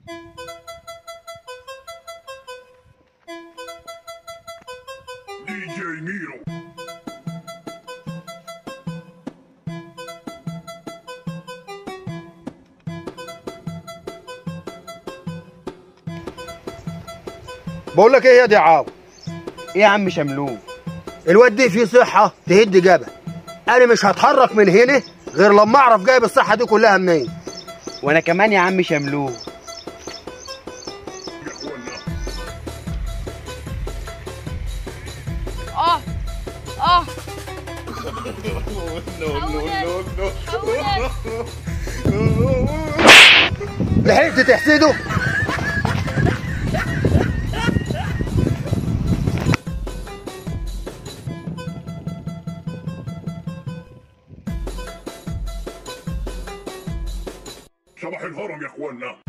دي جي ميرو. بقول لك ايه يا دي عاو؟ ايه يا عم شملوه؟ الواد دي فيه صحه تهد جبل. انا مش هتحرك من هنا غير لما اعرف جايب الصحه دي كلها منين. وانا كمان يا عم شملوه. اه اه لحقت تحسده؟ صباح الهرم يا اخوانا.